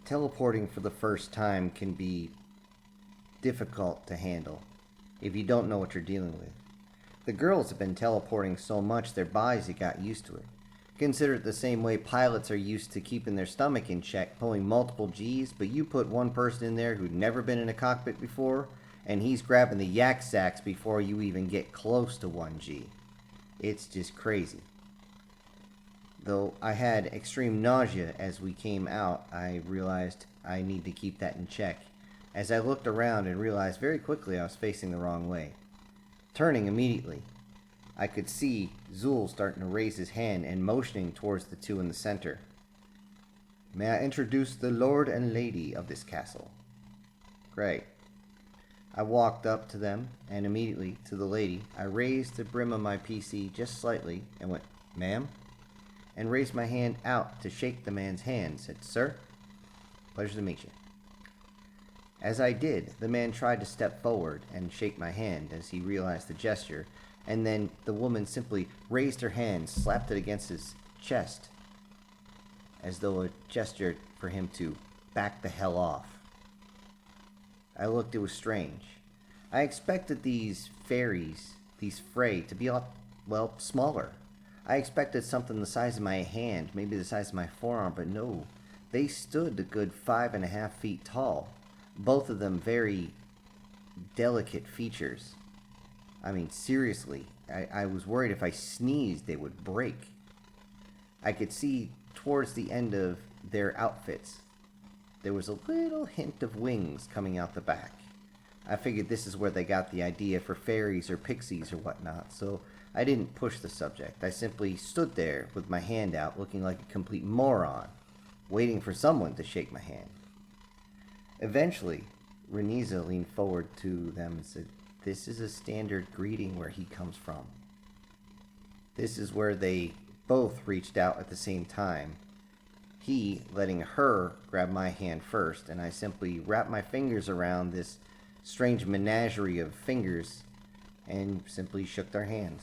Teleporting for the first time can be difficult to handle if you don't know what you're dealing with. The girls have been teleporting so much their bodies have got used to it. Consider it the same way pilots are used to keeping their stomach in check, pulling multiple G's, but you put one person in there who'd never been in a cockpit before, and he's grabbing the yak sacks before you even get close to 1G. It's just crazy. Though I had extreme nausea as we came out, I realized I need to keep that in check. As I looked around and realized very quickly I was facing the wrong way. Turning immediately, I could see Zul starting to raise his hand and motioning towards the two in the center. May I introduce the Lord and Lady of this castle? Great. I walked up to them, and immediately to the lady, I raised the brim of my PC just slightly and went, "Ma'am?" and raised my hand out to shake the man's hand, said, "Sir, pleasure to meet you." As I did, the man tried to step forward and shake my hand as he realized the gesture, and then the woman simply raised her hand, slapped it against his chest, as though a gesture for him to back the hell off. I looked, it was strange. I expected these fairies, these fray, to be a lot, well, smaller. I expected something the size of my hand, maybe the size of my forearm, but no. They stood a good 5.5 feet tall. Both of them very delicate features. I mean, seriously, I was worried if I sneezed, they would break. I could see towards the end of their outfits, there was a little hint of wings coming out the back. I figured this is where they got the idea for fairies or pixies or whatnot, so I didn't push the subject. I simply stood there with my hand out, looking like a complete moron, waiting for someone to shake my hand. Eventually, Reniza leaned forward to them and said, "This is a standard greeting where he comes from." This is where they both reached out at the same time. He letting her grab my hand first, and I simply wrapped my fingers around this strange menagerie of fingers and simply shook their hands.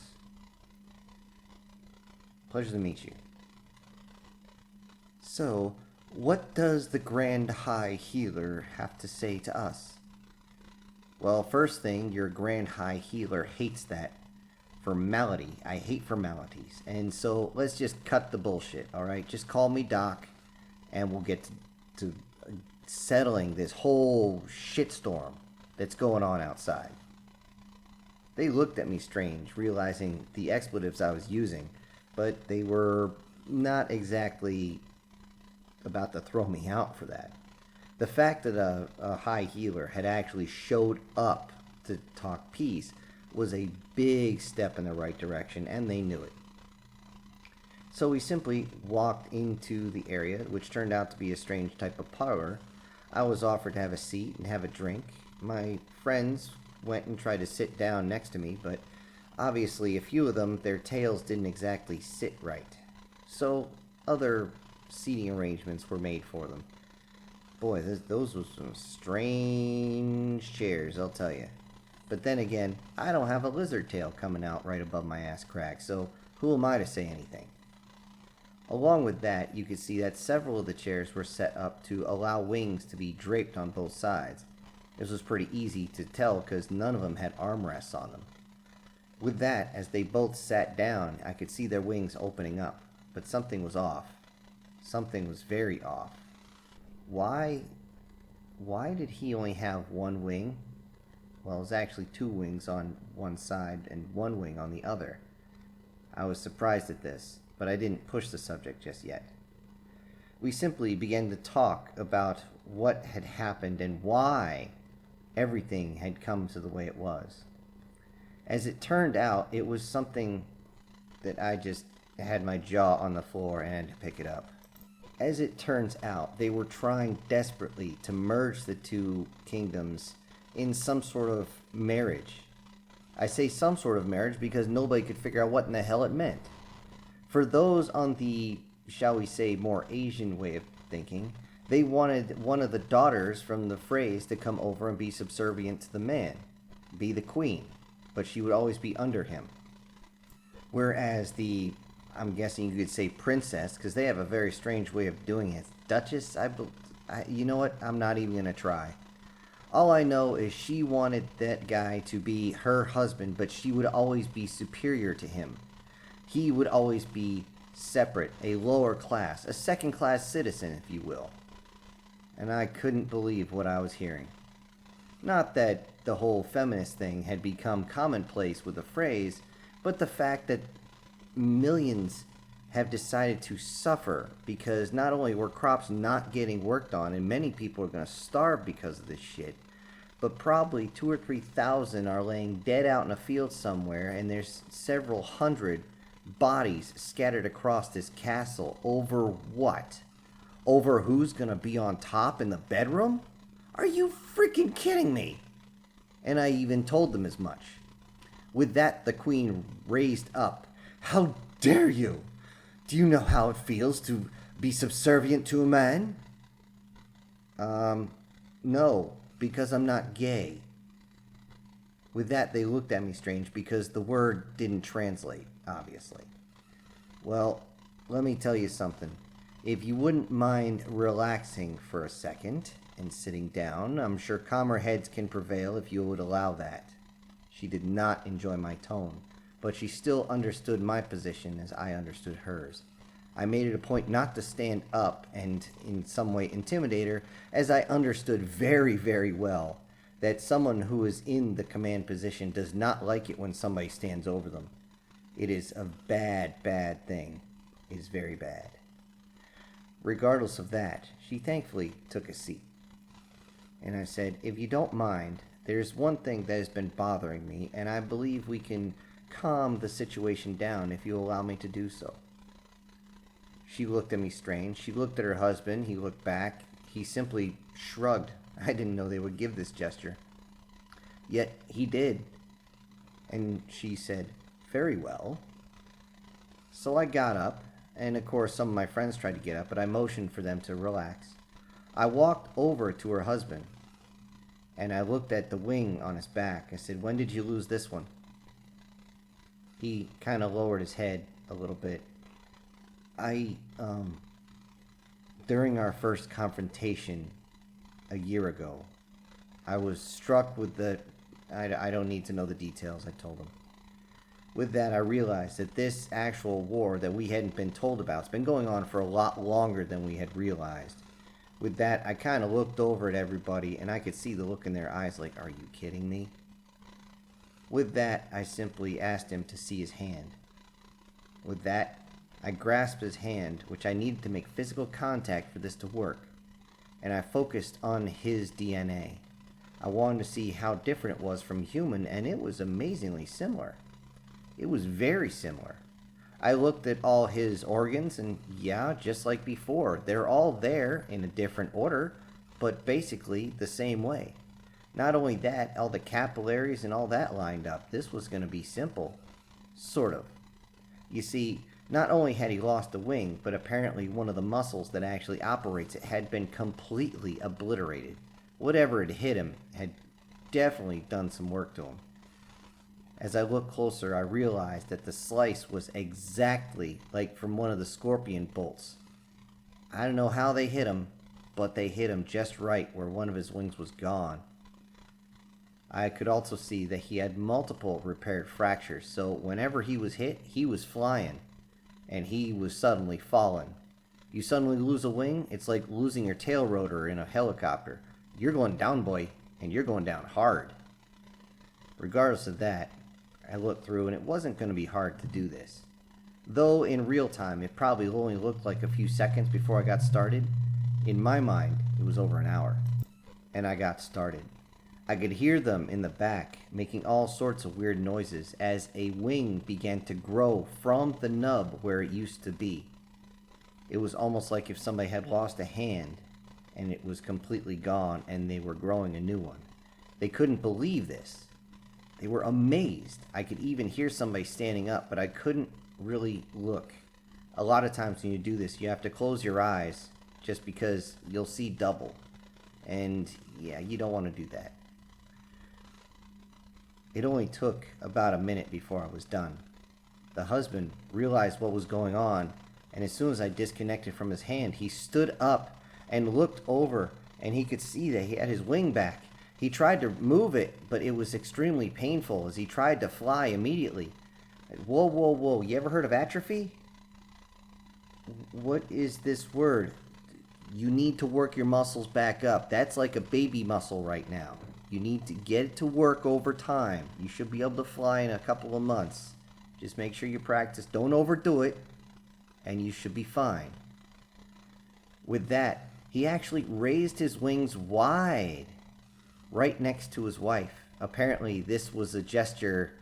"Pleasure to meet you." "So, what does the Grand High Healer have to say to us?" "Well, first thing, your Grand High Healer hates that. Formality. I hate formalities. And so, let's just cut the bullshit, alright? Just call me Doc, and we'll get to settling this whole shitstorm that's going on outside." They looked at me strange, realizing the expletives I was using, but they were not exactly about to throw me out for that. The fact that a high healer had actually showed up to talk peace was a big step in the right direction, and they knew it. So we simply walked into the area, which turned out to be a strange type of parlor. I was offered to have a seat and have a drink. My friends went and tried to sit down next to me, but obviously a few of them, their tails didn't exactly sit right. So other seating arrangements were made for them. Boy, those were some strange chairs, I'll tell you. But then again, I don't have a lizard tail coming out right above my ass crack, so who am I to say anything? Along with that, you could see that several of the chairs were set up to allow wings to be draped on both sides. This was pretty easy to tell because none of them had armrests on them. With that, as they both sat down, I could see their wings opening up, but something was off. Something was very off. Why did he only have one wing? Well, it was actually two wings on one side and one wing on the other. I was surprised at this, but I didn't push the subject just yet. We simply began to talk about what had happened and why everything had come to the way it was. As it turned out, it was something that I just had my jaw on the floor and had to pick it up. As it turns out, they were trying desperately to merge the two kingdoms in some sort of marriage. I say some sort of marriage because nobody could figure out what in the hell it meant. For those on the, shall we say, more Asian way of thinking, they wanted one of the daughters from the phrase to come over and be subservient to the man, be the queen, but she would always be under him. Whereas the, I'm guessing you could say princess, because they have a very strange way of doing it. Duchess, You know what? I'm not even going to try. All I know is she wanted that guy to be her husband, but she would always be superior to him. He would always be separate, a lower class, a second class citizen, if you will. And I couldn't believe what I was hearing. Not that the whole feminist thing had become commonplace with the phrase, but the fact that millions have decided to suffer because not only were crops not getting worked on, and many people are going to starve because of this shit, but probably 2 or 3,000 are laying dead out in a field somewhere, and there's several hundred bodies scattered across this castle. Over what? Over who's going to be on top in the bedroom? Are you freaking kidding me? And I even told them as much. With that, the queen raised up. How dare you? Do you know how it feels to be subservient to a man? No, because I'm not gay. With that, they looked at me strange because the word didn't translate, obviously. Well, let me tell you something. If you wouldn't mind relaxing for a second and sitting down, I'm sure calmer heads can prevail if you would allow that. She did not enjoy my tone, but she still understood my position as I understood hers. I made it a point not to stand up and in some way intimidate her, as I understood very, very well that someone who is in the command position does not like it when somebody stands over them. It is a bad, bad thing. It is very bad. Regardless of that, she thankfully took a seat. And I said, if you don't mind, there's one thing that has been bothering me, and I believe we can calm the situation down if you allow me to do so. She looked at me strange. She looked at her husband. He looked back. He simply shrugged. I didn't know they would give this gesture. Yet he did. And she said, very well. So I got up, and of course some of my friends tried to get up, but I motioned for them to relax. I walked over to her husband, and I looked at the wing on his back. I said, when did you lose this one? He kind of lowered his head a little bit. During our first confrontation a year ago, I was struck with I don't need to know the details, I told him. With that, I realized that this actual war that we hadn't been told about, it's been going on for a lot longer than we had realized. With that, I kind of looked over at everybody, and I could see the look in their eyes like, are you kidding me? With that, I simply asked him to see his hand. With that, I grasped his hand, which I needed to make physical contact for this to work, and I focused on his DNA. I wanted to see how different it was from human, and it was amazingly similar. It was very similar. I looked at all his organs, and yeah, just like before, they're all there in a different order, but basically the same way. Not only that, all the capillaries and all that lined up. This was going to be simple. Sort of. You see, not only had he lost a wing, but apparently one of the muscles that actually operates it had been completely obliterated. Whatever had hit him had definitely done some work to him. As I looked closer, I realized that the slice was exactly like from one of the scorpion bolts. I don't know how they hit him, but they hit him just right where one of his wings was gone. I could also see that he had multiple repaired fractures, so whenever he was hit, he was flying, and he was suddenly falling. You suddenly lose a wing, it's like losing your tail rotor in a helicopter. You're going down, boy, and you're going down hard. Regardless of that, I looked through, and it wasn't going to be hard to do this. Though in real time, it probably only looked like a few seconds before I got started. In my mind, it was over an hour. And I got started. I could hear them in the back, making all sorts of weird noises as a wing began to grow from the nub where it used to be. It was almost like if somebody had lost a hand, and it was completely gone, and they were growing a new one. They couldn't believe this. They were amazed. I could even hear somebody standing up, but I couldn't really look. A lot of times when you do this, you have to close your eyes just because you'll see double. And yeah, you don't want to do that. It only took about a minute before I was done. The husband realized what was going on, and as soon as I disconnected from his hand, he stood up and looked over, and he could see that he had his wing back. He tried to move it, but it was extremely painful as he tried to fly immediately. Whoa, whoa, whoa. You ever heard of atrophy? What is this word? You need to work your muscles back up. That's like a baby muscle right now. You need to get it to work over time. You should be able to fly in a couple of months. Just make sure you practice. Don't overdo it, and you should be fine. With that, he actually raised his wings wide, right next to his wife. Apparently, this was a gesture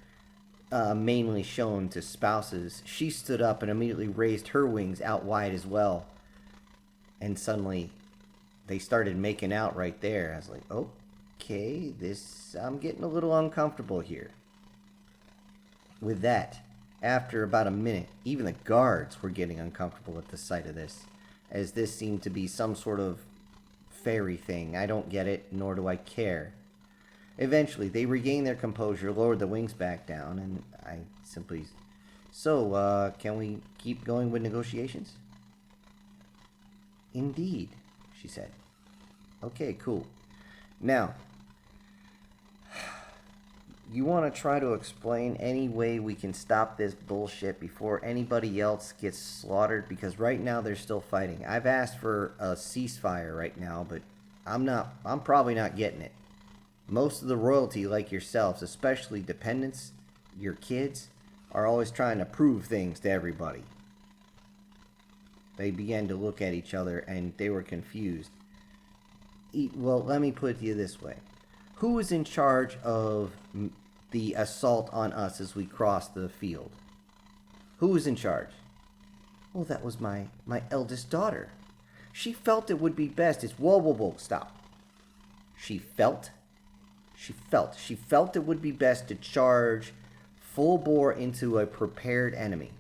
mainly shown to spouses. She stood up and immediately raised her wings out wide as well. And suddenly, they started making out right there. I was like, okay, I'm getting a little uncomfortable here. With that, after about a minute, even the guards were getting uncomfortable at the sight of this, as this seemed to be some sort of fairy thing. I don't get it, nor do I care. Eventually, they regained their composure, lowered the wings back down, and I simply... So, can we keep going with negotiations? Indeed, she said. Okay, cool. Now, you want to try to explain any way we can stop this bullshit before anybody else gets slaughtered? Because right now they're still fighting. I've asked for a ceasefire right now, but I'm probably not getting it. Most of the royalty, like yourselves, especially dependents, your kids, are always trying to prove things to everybody. They began to look at each other, and they were confused. Well, let me put it to you this way. Who was in charge of the assault on us as we crossed the field? Who was in charge? Well, that was my eldest daughter. She felt it would be best. Whoa, stop. She felt it would be best to charge full bore into a prepared enemy.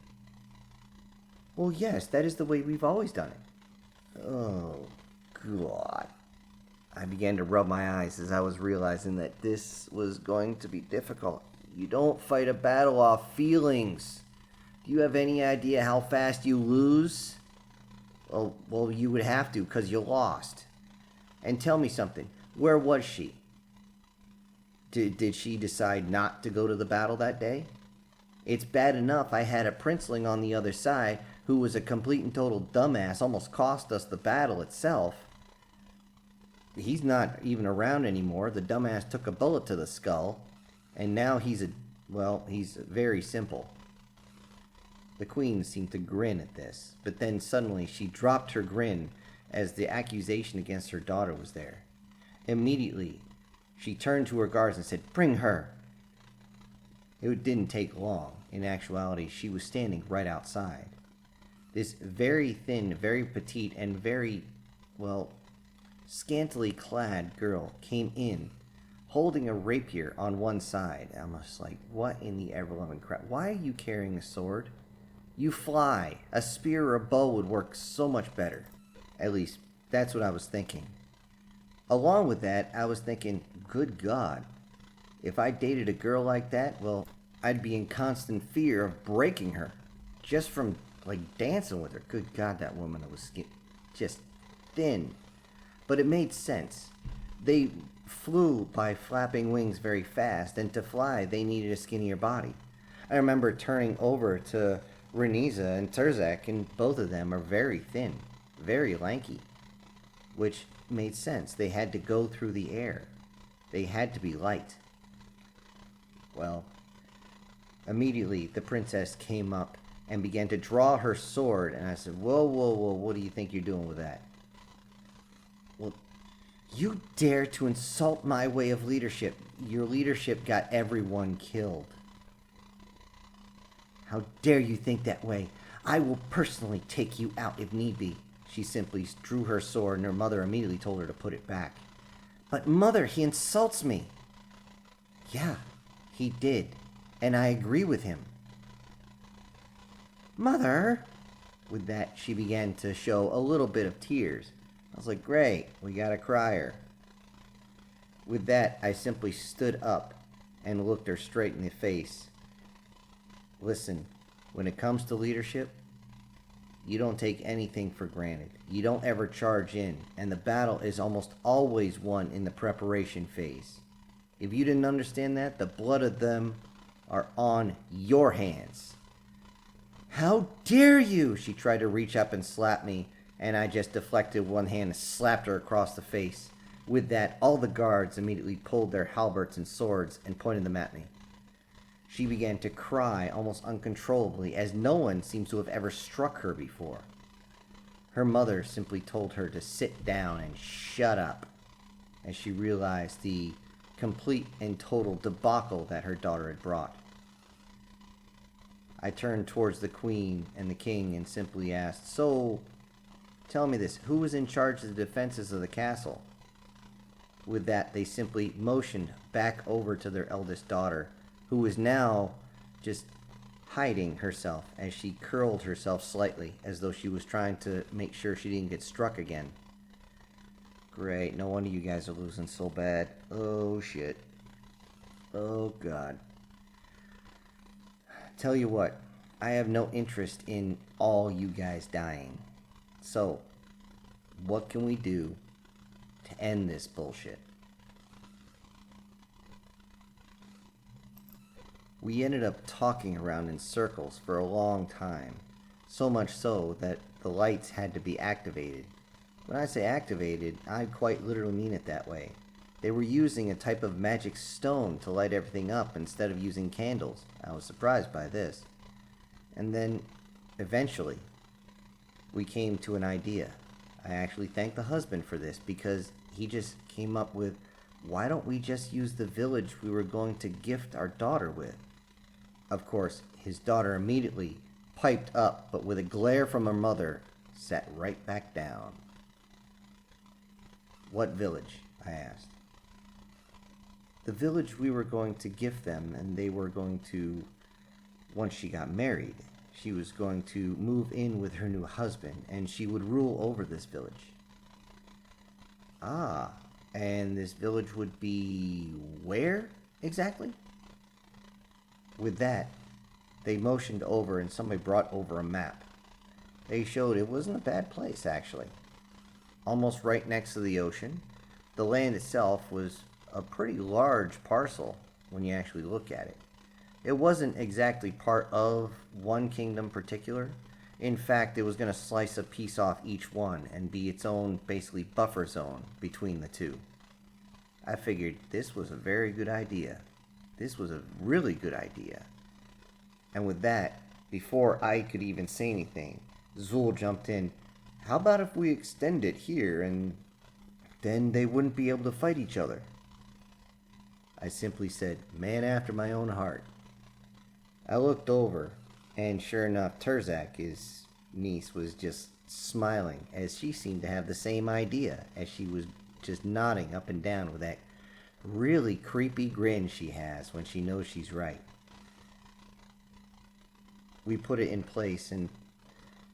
Well, yes, that is the way we've always done it. Oh, God. I began to rub my eyes as I was realizing that this was going to be difficult. You don't fight a battle off feelings. Do you have any idea how fast you lose? Well, you would have to, because you lost. And tell me something. Where was she? Did she decide not to go to the battle that day? It's bad enough I had a princeling on the other side who was a complete and total dumbass, almost cost us the battle itself. He's not even around anymore. The dumbass took a bullet to the skull, and now he's very simple. The queen seemed to grin at this, but then suddenly she dropped her grin as the accusation against her daughter was there. Immediately, she turned to her guards and said, "Bring her." It didn't take long. In actuality, she was standing right outside. This very thin, very petite, and very, scantily clad girl came in, holding a rapier on one side. I'm just like, what in the ever-loving crap? Why are you carrying a sword? You fly. A spear or a bow would work so much better. At least, that's what I was thinking. Along with that, I was thinking, good God, if I dated a girl like that, I'd be in constant fear of breaking her. Just from, dancing with her. Good God, that woman was just thin. But it made sense. They flew by flapping wings very fast, and to fly, they needed a skinnier body. I remember turning over to Reniza and Terzak, and both of them are very thin, very lanky, which made sense. They had to go through the air. They had to be light. Well, immediately the princess came up and began to draw her sword, and I said, whoa, what do you think you're doing with that? Well, you dare to insult my way of leadership. Your leadership got everyone killed. How dare you think that way? I will personally take you out if need be. She simply drew her sword, and her mother immediately told her to put it back. But mother, he insults me. Yeah, he did, and I agree with him. Mother! With that, she began to show a little bit of tears. I was like, great, we got a crier. With that, I simply stood up and looked her straight in the face. Listen, when it comes to leadership, You don't take anything for granted. You don't ever charge in, and the battle is almost always won in the preparation phase. If you didn't understand that, the blood of them are on your hands. How dare you! She tried to reach up and slap me, and I just deflected one hand and slapped her across the face. With that, all the guards immediately pulled their halberds and swords and pointed them at me. She began to cry almost uncontrollably, as no one seems to have ever struck her before. Her mother simply told her to sit down and shut up, as she realized the complete and total debacle that her daughter had brought. I turned towards the queen and the king and simply asked, "So, tell me this, who was in charge of the defenses of the castle?" With that, they simply motioned back over to their eldest daughter, who was now just hiding herself as she curled herself slightly, as though she was trying to make sure she didn't get struck again. Great, no wonder you guys are losing so bad. Oh, shit. Oh, God. Tell you what, I have no interest in all you guys dying. So, what can we do to end this bullshit? We ended up talking around in circles for a long time, so much so that the lights had to be activated. When I say activated, I quite literally mean it that way. They were using a type of magic stone to light everything up instead of using candles. I was surprised by this. And then, eventually, we came to an idea. I actually thank the husband for this, because he just came up with, why don't we just use the village we were going to gift our daughter with? Of course, his daughter immediately piped up, but with a glare from her mother, sat right back down. What village? I asked. The village we were going to gift them, and they were going to, once she got married, she was going to move in with her new husband, and she would rule over this village. Ah, and this village would be where exactly? With that, they motioned over and somebody brought over a map. They showed it wasn't a bad place, actually. Almost right next to the ocean. The land itself was a pretty large parcel when you actually look at it. It wasn't exactly part of one kingdom particular. In fact, it was going to slice a piece off each one and be its own, basically, buffer zone between the two. I figured this was a very good idea. This was a really good idea. And with that, before I could even say anything, Zul jumped in. How about if we extend it here, and then they wouldn't be able to fight each other? I simply said, man after my own heart. I looked over, and sure enough, Terzak, his niece, was just smiling, as she seemed to have the same idea, as she was just nodding up and down with that really creepy grin she has when she knows she's right. We put it in place, and,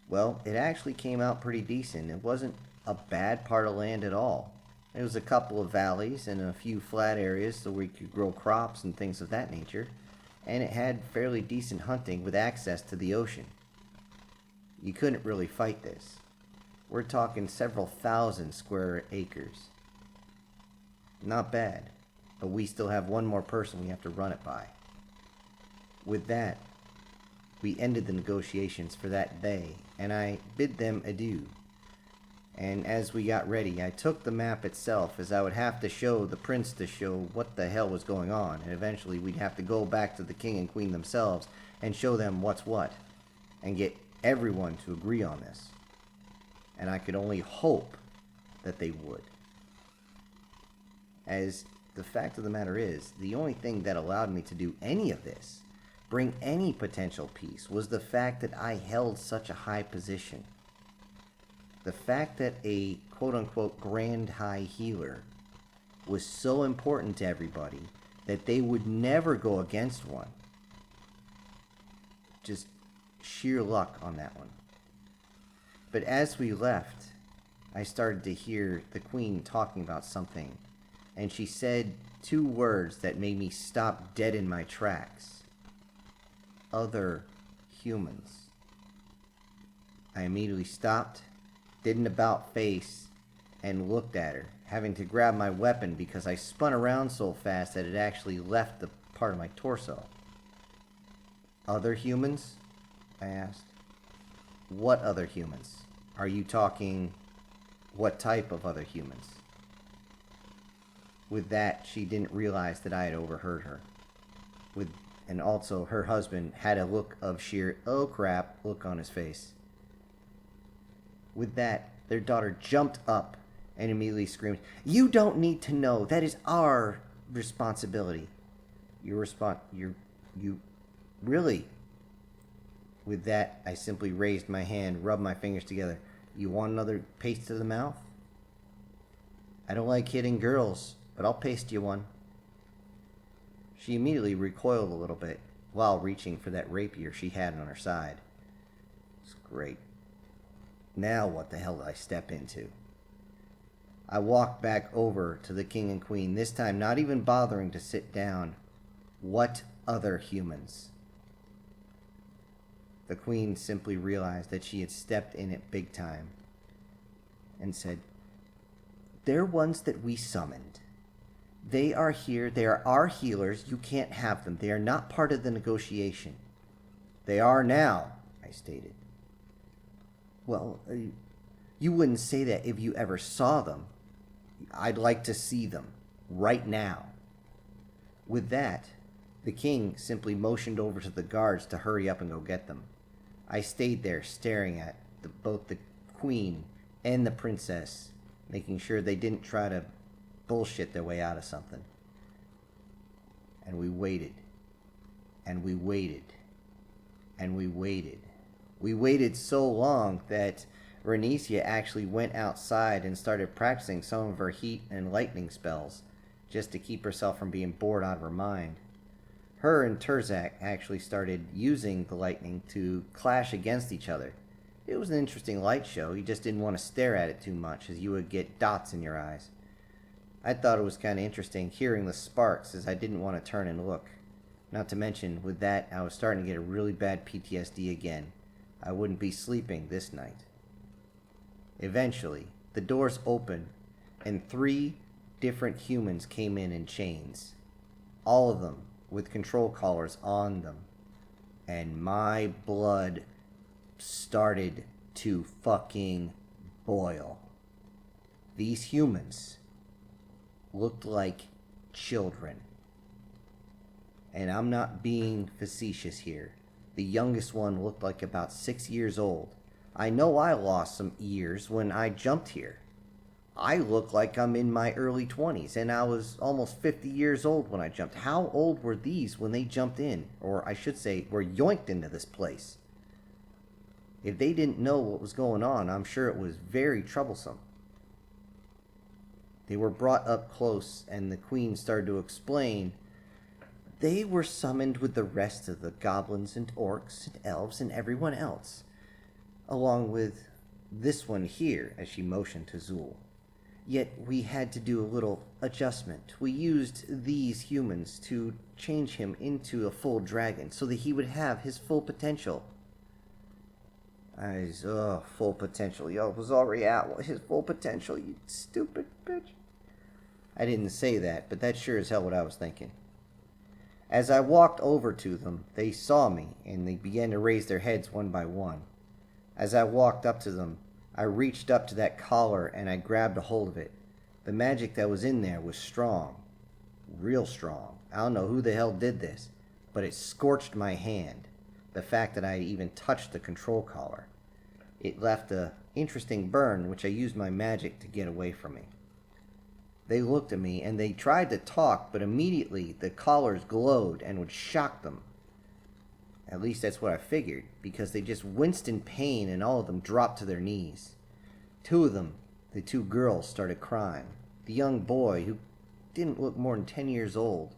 well, it actually came out pretty decent. It wasn't a bad part of land at all. There was a couple of valleys and a few flat areas so we could grow crops and things of that nature, and it had fairly decent hunting with access to the ocean. You couldn't really fight this. We're talking several thousand square acres. Not bad, but we still have one more person we have to run it by. With that, we ended the negotiations for that day, and I bid them adieu. And as we got ready, I took the map itself, as I would have to show the prince to show what the hell was going on, and eventually we'd have to go back to the king and queen themselves and show them what's what, and get everyone to agree on this. And I could only hope that they would. As the fact of the matter is, the only thing that allowed me to do any of this, bring any potential peace, was the fact that I held such a high position. The fact that a quote-unquote Grand High Healer was so important to everybody that they would never go against one. Just sheer luck on that one. But as we left, I started to hear the Queen talking about something, and she said two words that made me stop dead in my tracks. Other humans. I immediately stopped, did an about face, and looked at her, having to grab my weapon because I spun around so fast that it actually left the part of my torso. Other humans? I asked. What other humans? Are you talking what type of other humans? With that, she didn't realize that I had overheard her. And also, her husband had a look of sheer, oh crap, look on his face. With that, their daughter jumped up and immediately screamed, "You don't need to know. That is our responsibility." You really? With that, I simply raised my hand, rubbed my fingers together. You want another paste to the mouth? I don't like hitting girls, but I'll paste you one. She immediately recoiled a little bit while reaching for that rapier she had on her side. It's great. Now what the hell did I step into? I walked back over to the king and queen, this time not even bothering to sit down. What other humans? The queen simply realized that she had stepped in it big time and said, "They're ones that we summoned. They are here. They are our healers. You can't have them. They are not part of the negotiation." "They are now," I stated. "Well, you wouldn't say that if you ever saw them. I'd like to see them right now." With that, the king simply motioned over to the guards to hurry up and go get them. I stayed there staring at both the queen and the princess, making sure they didn't try to bullshit their way out of something. And we waited. And we waited. And we waited. We waited so long that Renicia actually went outside and started practicing some of her heat and lightning spells just to keep herself from being bored out of her mind. Her and Terzak actually started using the lightning to clash against each other. It was an interesting light show. You just didn't want to stare at it too much, as you would get dots in your eyes. I thought it was kind of interesting hearing the sparks, as I didn't want to turn and look. Not to mention, with that, I was starting to get a really bad PTSD again. I wouldn't be sleeping this night. Eventually, the doors opened, and 3 different humans came in chains. All of them with control collars on them. And my blood started to fucking boil. These humans looked like children. And I'm not being facetious here. The youngest one looked like about 6 years old. I know I lost some years when I jumped here. I look like I'm in my early 20s, and I was almost 50 years old when I jumped. How old were these when they jumped in? Or I should say, were yoinked into this place? If they didn't know what was going on, I'm sure it was very troublesome. They were brought up close, and the queen started to explain. They were summoned with the rest of the goblins and orcs and elves and everyone else, along with this one here, as she motioned to Zul. Yet we had to do a little adjustment. We used these humans to change him into a full dragon so that he would have his full potential. Full potential. Yo, was already at his full potential, you stupid bitch. I didn't say that, but that's sure as hell what I was thinking. As I walked over to them, they saw me, and they began to raise their heads one by one. As I walked up to them, I reached up to that collar and I grabbed a hold of it. The magic that was in there was strong. Real strong. I don't know who the hell did this, but it scorched my hand. The fact that I even touched the control collar. It left an interesting burn, which I used my magic to get away from me. They looked at me and they tried to talk, but immediately the collars glowed and would shock them. At least that's what I figured, because they just winced in pain and all of them dropped to their knees. 2 of them, the 2 girls, started crying. The young boy, who didn't look more than 10 years old,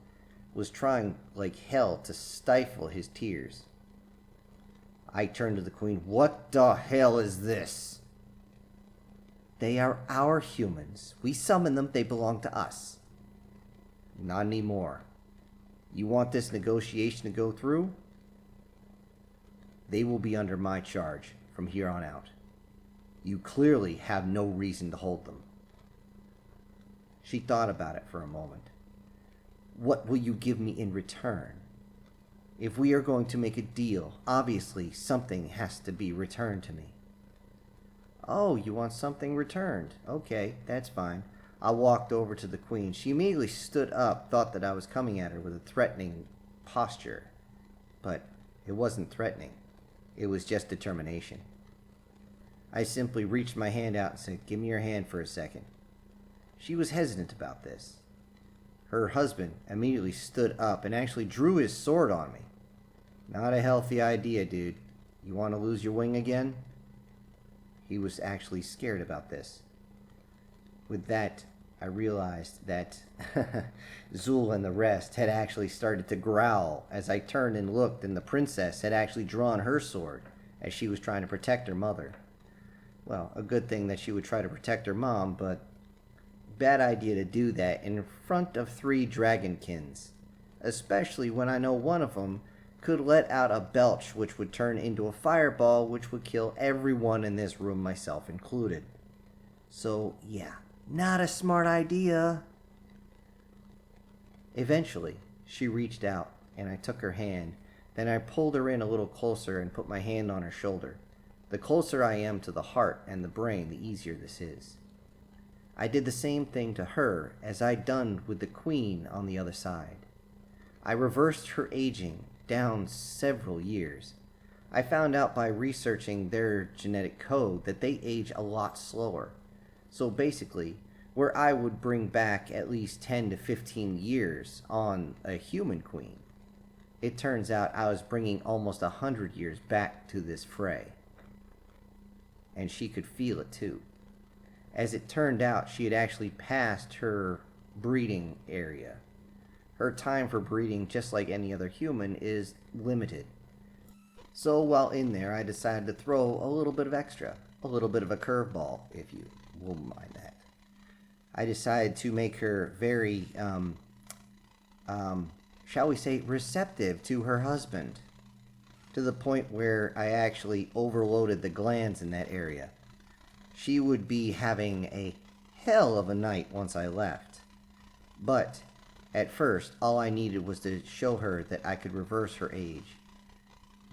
was trying like hell to stifle his tears. I turned to the queen. "What the hell is this?" "They are our humans. We summon them. They belong to us." "Not anymore. You want this negotiation to go through? They will be under my charge from from here on out. You clearly have no reason to hold them." She thought about it for a moment. "What will you give me in return? If we are going to make a deal, obviously something has to be returned to me." "Oh, you want something returned? Okay, that's fine." I walked over to the queen. She immediately stood up, thought that I was coming at her with a threatening posture. But it wasn't threatening. It was just determination. I simply reached my hand out and said, "Give me your hand for a second." She was hesitant about this. Her husband immediately stood up and actually drew his sword on me. Not a healthy idea, dude. You want to lose your wing again? He was actually scared about this. With that, I realized that Zul and the rest had actually started to growl as I turned and looked, and the princess had actually drawn her sword as she was trying to protect her mother. Well, a good thing that she would try to protect her mom, but bad idea to do that in front of 3 dragonkins, especially when I know one of them could let out a belch which would turn into a fireball which would kill everyone in this room, myself included. So, yeah, not a smart idea. Eventually, she reached out and I took her hand. Then I pulled her in a little closer and put my hand on her shoulder. The closer I am to the heart and the brain, the easier this is. I did the same thing to her as I'd done with the queen on the other side. I reversed her aging down several years. I found out by researching their genetic code that they age a lot slower. So basically, where I would bring back at least 10 to 15 years on a human queen, it turns out I was bringing almost 100 years back to this fray. And she could feel it too. As it turned out, she had actually passed her breeding area. Her time for breeding, just like any other human, is limited. So while in there, I decided to throw a little bit of extra, a little bit of a curveball, if you will mind that. I decided to make her very, shall we say, receptive to her husband, to the point where I actually overloaded the glands in that area. She would be having a hell of a night once I left. But at first, all I needed was to show her that I could reverse her age.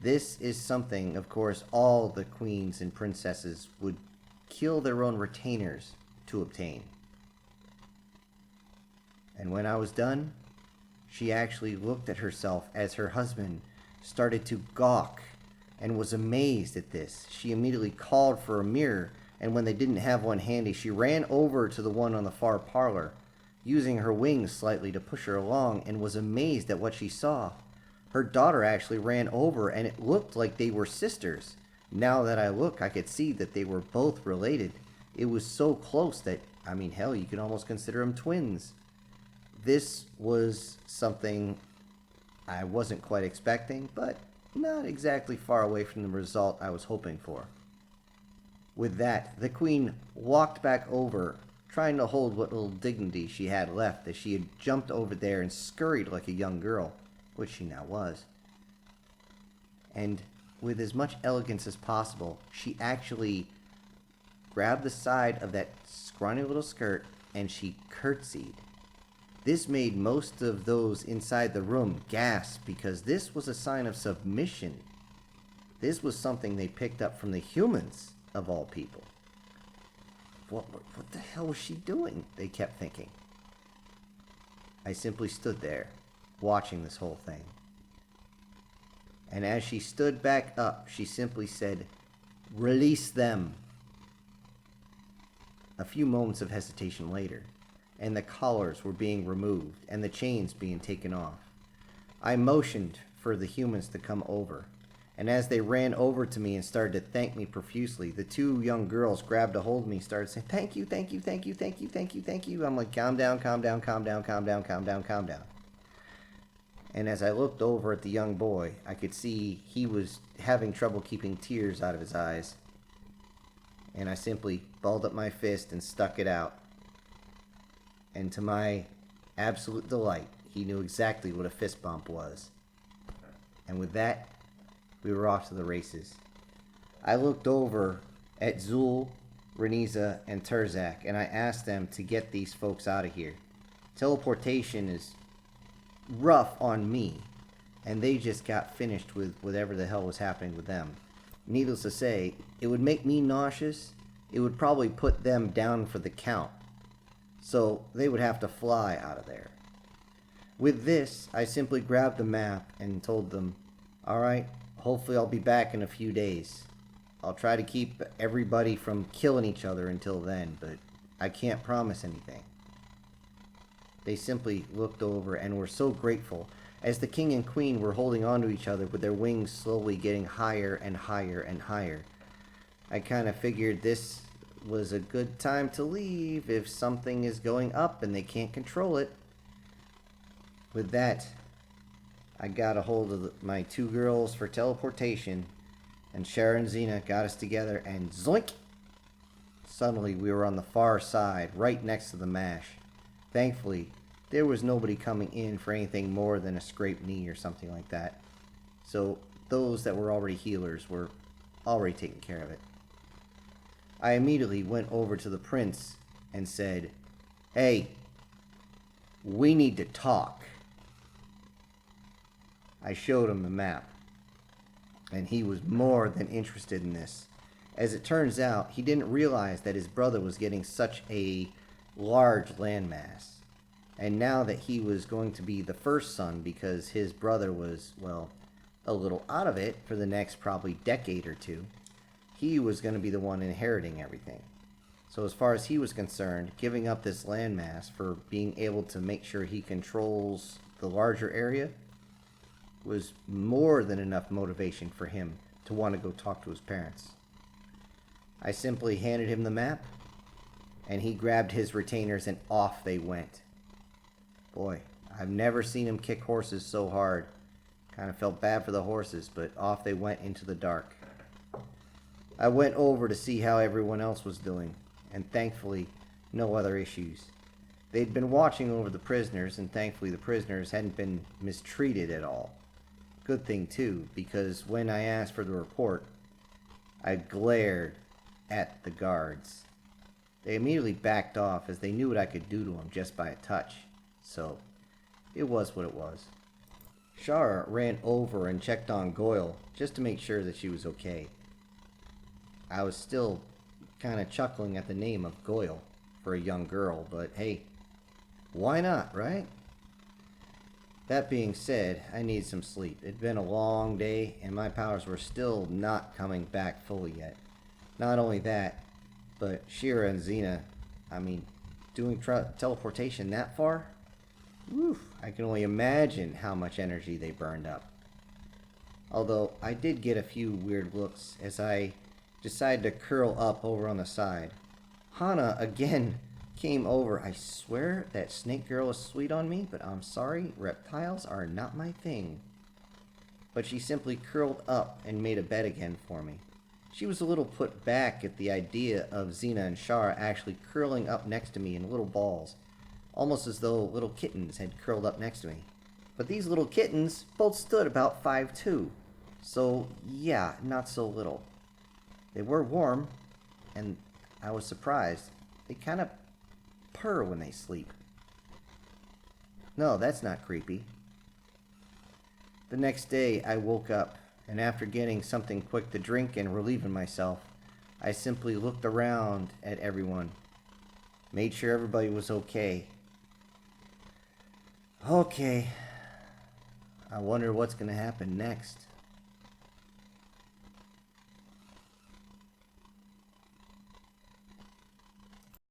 This is something, of course, all the queens and princesses would kill their own retainers to obtain. And when I was done, she actually looked at herself as her husband started to gawk and was amazed at this. She immediately called for a mirror, and when they didn't have one handy, she ran over to the one on the far parlor, using her wings slightly to push her along, and was amazed at what she saw. Her daughter actually ran over, and it looked like they were sisters. Now that I look, I could see that they were both related. It was so close that, I mean, hell, you could almost consider them twins. This was something I wasn't quite expecting, but not exactly far away from the result I was hoping for. With that, the queen walked back over, trying to hold what little dignity she had left, as she had jumped over there and scurried like a young girl, which she now was. And with as much elegance as possible, she actually grabbed the side of that scrawny little skirt and she curtsied. This made most of those inside the room gasp, because this was a sign of submission. This was something they picked up from the humans, of all people. What the hell was she doing? They kept thinking. I simply stood there, watching this whole thing. And as she stood back up, she simply said, "Release them." A few moments of hesitation later, and the collars were being removed and the chains being taken off. I motioned for the humans to come over, and as they ran over to me and started to thank me profusely, the 2 young girls grabbed a hold of me and started saying, "Thank you, thank you, thank you, thank you, thank you, thank you." I'm like, calm down, calm down, calm down, calm down, calm down, calm down. And as I looked over at the young boy, I could see he was having trouble keeping tears out of his eyes. And I simply balled up my fist and stuck it out. And to my absolute delight, he knew exactly what a fist bump was. And with that, we were off to the races. I looked over at Zul, Reniza, and Terzak, and I asked them to get these folks out of here. Teleportation is rough on me, and they just got finished with whatever the hell was happening with them. Needless to say, it would make me nauseous. It would probably put them down for the count. So they would have to fly out of there. With this, I simply grabbed the map and told them, alright, hopefully I'll be back in a few days. I'll try to keep everybody from killing each other until then, but I can't promise anything. They simply looked over and were so grateful as the king and queen were holding on to each other with their wings slowly getting higher and higher and higher. I kind of figured this was a good time to leave if something is going up and they can't control it. With that, I got a hold of my two girls for teleportation, and Shara and Xena got us together, and zoink! Suddenly we were on the far side, right next to the mash. Thankfully, there was nobody coming in for anything more than a scraped knee or something like that. So those that were already healers were already taking care of it. I immediately went over to the prince and said, "Hey, we need to talk." I showed him the map, and he was more than interested in this. As it turns out, he didn't realize that his brother was getting such a large landmass. And now that he was going to be the first son because his brother was, well, a little out of it for the next probably decade or two, he was going to be the one inheriting everything. So as far as he was concerned, giving up this landmass for being able to make sure he controls the larger area was more than enough motivation for him to want to go talk to his parents. I simply handed him the map, and he grabbed his retainers and off they went. Boy, I've never seen him kick horses so hard. Kind of felt bad for the horses, but off they went into the dark. I went over to see how everyone else was doing, and thankfully, no other issues. They'd been watching over the prisoners, and thankfully the prisoners hadn't been mistreated at all. Good thing, too, because when I asked for the report, I glared at the guards. They immediately backed off as they knew what I could do to them just by a touch. So, it was what it was. Shara ran over and checked on Goyle just to make sure that she was okay. I was still kind of chuckling at the name of Goyle for a young girl, but hey, why not, right? That being said, I need some sleep. It'd been a long day, and my powers were still not coming back fully yet. Not only that, but Shira and Xena, doing teleportation that far? Whew, I can only imagine how much energy they burned up. Although, I did get a few weird looks as I decided to curl up over on the side. Hana, again, came over. I swear that snake girl is sweet on me, but I'm sorry, reptiles are not my thing. But she simply curled up and made a bed again for me. She was a little put back at the idea of Xena and Shara actually curling up next to me in little balls, almost as though little kittens had curled up next to me. But these little kittens both stood about 5'2", so yeah, not so little. They were warm, and I was surprised. They kind of purr when they sleep. No, that's not creepy. The next day, I woke up, and after getting something quick to drink and relieving myself, I simply looked around at everyone, made sure everybody was okay. Okay, I wonder what's going to happen next.